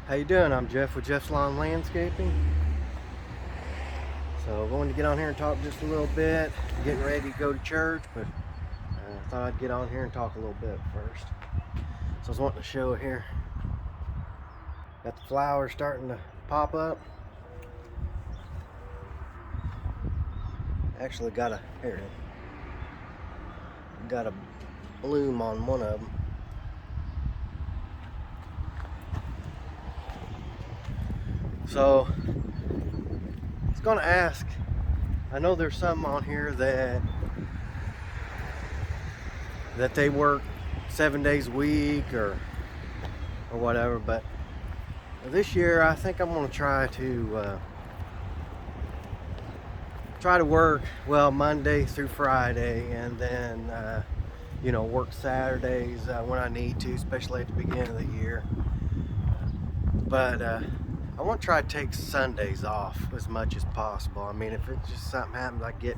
How you doing? I'm Jeff with Jeff's Lawn Landscaping. So going to get on here and talk just a little bit. Getting ready to go to church, but I thought I'd get on here and talk a little bit first. So I was wanting to show here. Got the flowers starting to pop up. Actually got a got a bloom on one of them. So I was gonna ask, I know there's some on here that they work 7 days a week or whatever, but this year I think I'm gonna try to work Monday through Friday, and then work Saturdays when I need to, especially at the beginning of the year. But I want to try to take Sundays off as much as possible. I mean, if it's just something happens, I get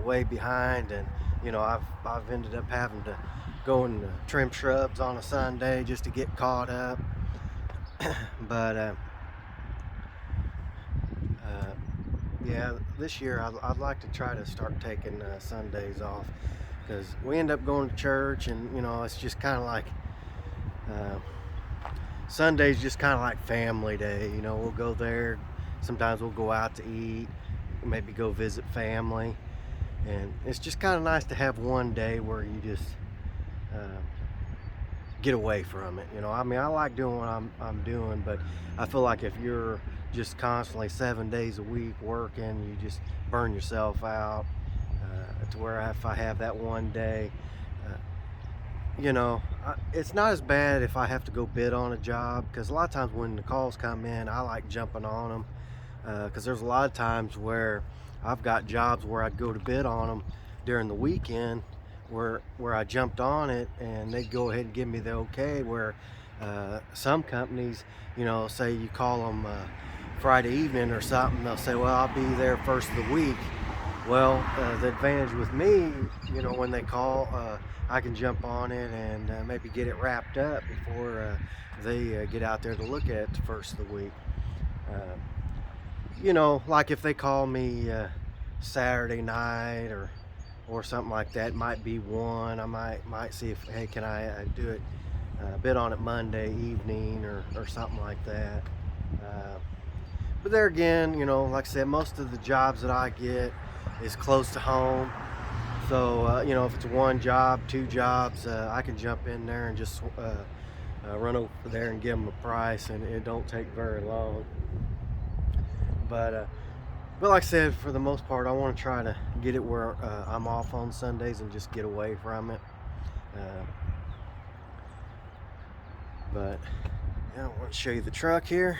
way behind, and I've ended up having to go and trim shrubs on a Sunday just to get caught up. But yeah, this year I'd like to try to start taking Sundays off, because we end up going to church, and it's just kind of like Sunday's just kind of like family day. We'll go there. Sometimes we'll go out to eat, maybe go visit family, and it's just kind of nice to have one day where you just get away from it. I mean, I like doing what I'm doing, but I feel like if you're just constantly 7 days a week working, you just burn yourself out. To where if I have that one day, it's not as bad if I have to go bid on a job, because a lot of times when the calls come in, I like jumping on them, because there's a lot of times where I've got jobs where I'd go to bid on them during the weekend, where I jumped on it and they go ahead and give me the okay, where some companies, say you call them Friday evening or something, they'll say, well, I'll be there first of the week. Well, the advantage with me, when they call, I can jump on it and maybe get it wrapped up before they get out there to look at it the first of the week. Like if they call me Saturday night or something like that, it might be one. I might see if, hey, can I do it, bid on it Monday evening or something like that. But there again, like I said, most of the jobs that I get is close to home. So, if it's one job, two jobs, I can jump in there and just run over there and give them a price, and it don't take very long. But like I said, for the most part, I want to try to get it where I'm off on Sundays and just get away from it. But yeah, I want to show you the truck here.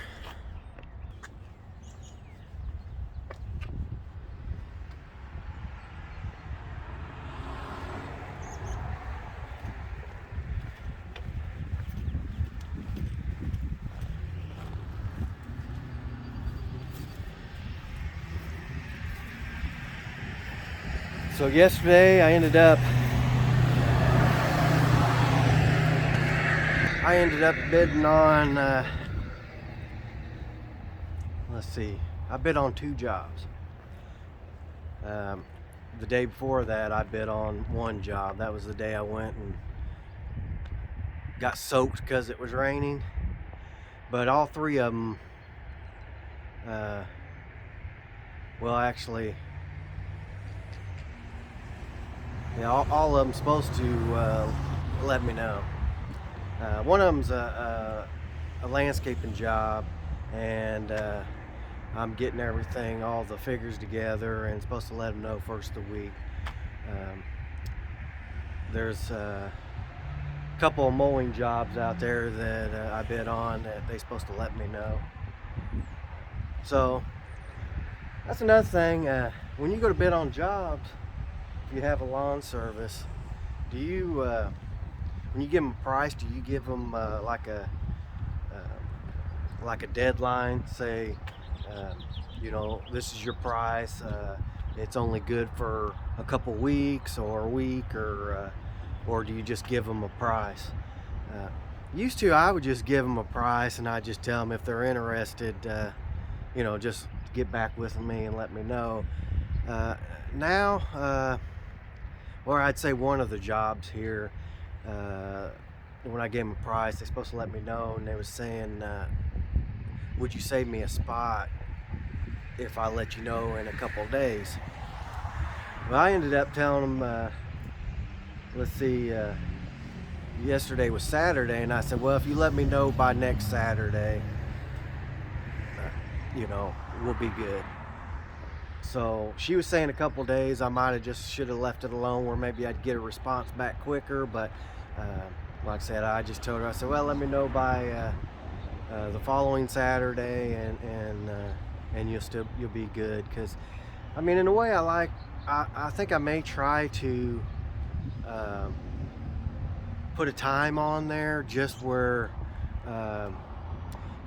So yesterday I ended up bidding on, let's see, I bid on two jobs. The day before that I bid on one job. That was the day I went and got soaked because it was raining. But all three of them, actually, yeah, all of them supposed to let me know. One of them's a landscaping job, and I'm getting everything, all the figures together, and supposed to let them know first of the week. There's a couple of mowing jobs out there that I bid on that they're supposed to let me know. So that's another thing. When you go to bid on jobs, if you have a lawn service, do you when you give them a price, do you give them like a deadline? Say, this is your price. It's only good for a couple weeks or a week, or do you just give them a price? Used to, I would just give them a price and I'd just tell them if they're interested, just get back with me and let me know. Uh, Now, or I'd say one of the jobs here, uh, when I gave them a price, they're supposed to let me know, and they was saying, would you save me a spot if I let you know in a couple of days? Well, I ended up telling them, let's see, yesterday was Saturday, and I said, well, if you let me know by next Saturday, we'll be good. So she was saying a couple of days. I might have just should have left it alone, where maybe I'd get a response back quicker. But like I said, I just told her, I said, well, let me know by the following Saturday, and you'll be good. Because I mean, in a way, I think I may try to put a time on there, just where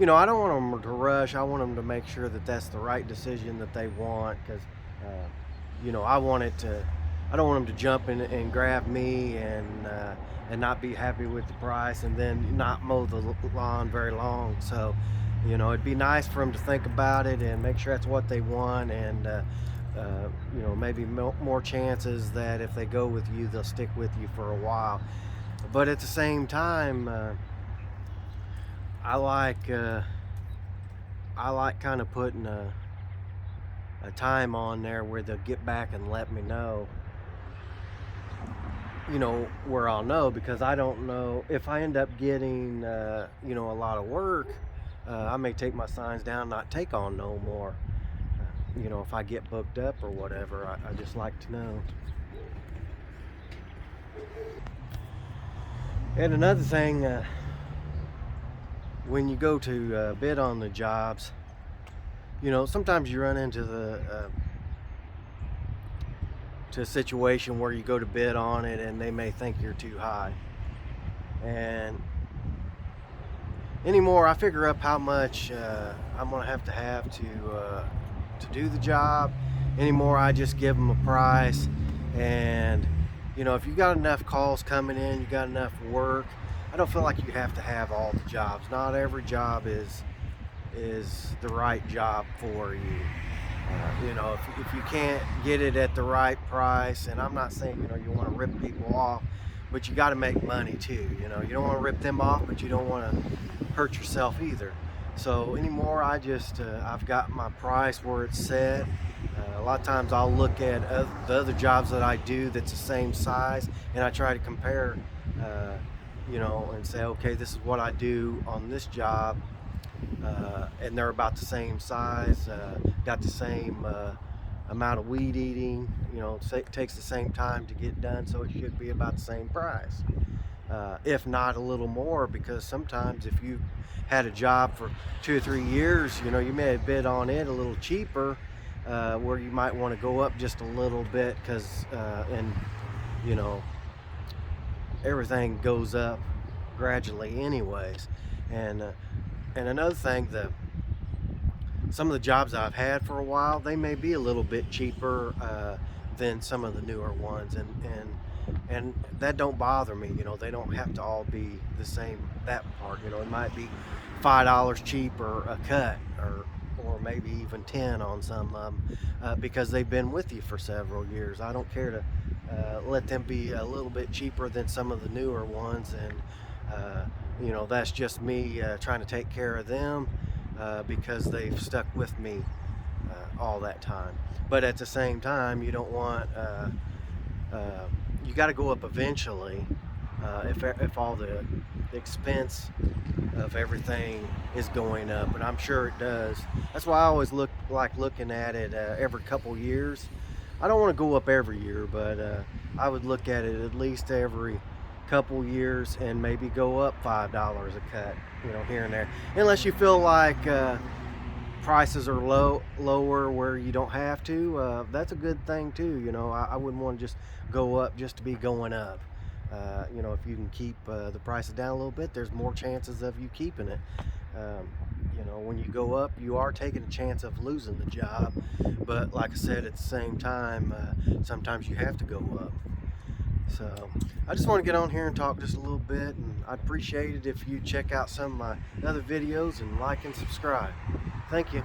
I don't want them to rush. I want them to make sure that that's the right decision that they want, because I don't want them to jump in and grab me and not be happy with the price, and then not mow the lawn very long. So it'd be nice for them to think about it and make sure that's what they want, and maybe more chances that if they go with you, they'll stick with you for a while. But at the same time, I like kind of putting a time on there where they'll get back and let me know, where I'll know, because I don't know if I end up getting a lot of work. I may take my signs down, not take on no more. If I get booked up or whatever, I just like to know. And another thing, when you go to bid on the jobs, sometimes you run into to a situation where you go to bid on it and they may think you're too high. And anymore, I figure up how much I'm gonna have to do the job. Anymore, I just give them a price, and if you got enough calls coming in, you got enough work, I don't feel like you have to have all the jobs. Not every job is the right job for you. If you can't get it at the right price, and I'm not saying you want to rip people off, but you got to make money too. You don't want to rip them off, but you don't want to hurt yourself either. So anymore, I've got my price where it's set. A lot of times I'll look at the other jobs that I do that's the same size, and I try to compare, and say, okay, this is what I do on this job, and they're about the same size, got the same amount of weed eating, it takes the same time to get done, so it should be about the same price. If not a little more, because sometimes if you had a job for 2 or 3 years, you may have bid on it a little cheaper, where you might want to go up just a little bit, because everything goes up gradually anyways. And another thing, some of the jobs I've had for a while, they may be a little bit cheaper than some of the newer ones, and that don't bother me. They don't have to all be the same. That part, it might be $5 cheaper a cut, or maybe even 10 on some of them, because they've been with you for several years. I don't care to let them be a little bit cheaper than some of the newer ones, and that's just me trying to take care of them, because they've stuck with me all that time. But at the same time, you don't want you got to go up eventually, if all the expense of everything is going up, and I'm sure it does. That's why I always looking at it every couple years. I don't want to go up every year, but I would look at it at least every couple years, and maybe go up $5 a cut, here and there, unless you feel like prices are lower where you don't have to. That's a good thing too. I wouldn't want to just go up just to be going up. If you can keep the prices down a little bit, there's more chances of you keeping it. When you go up, you are taking a chance of losing the job, but like I said, at the same time, sometimes you have to go up. So I just want to get on here and talk just a little bit, and I'd appreciate it if you check out some of my other videos and like and subscribe. Thank you.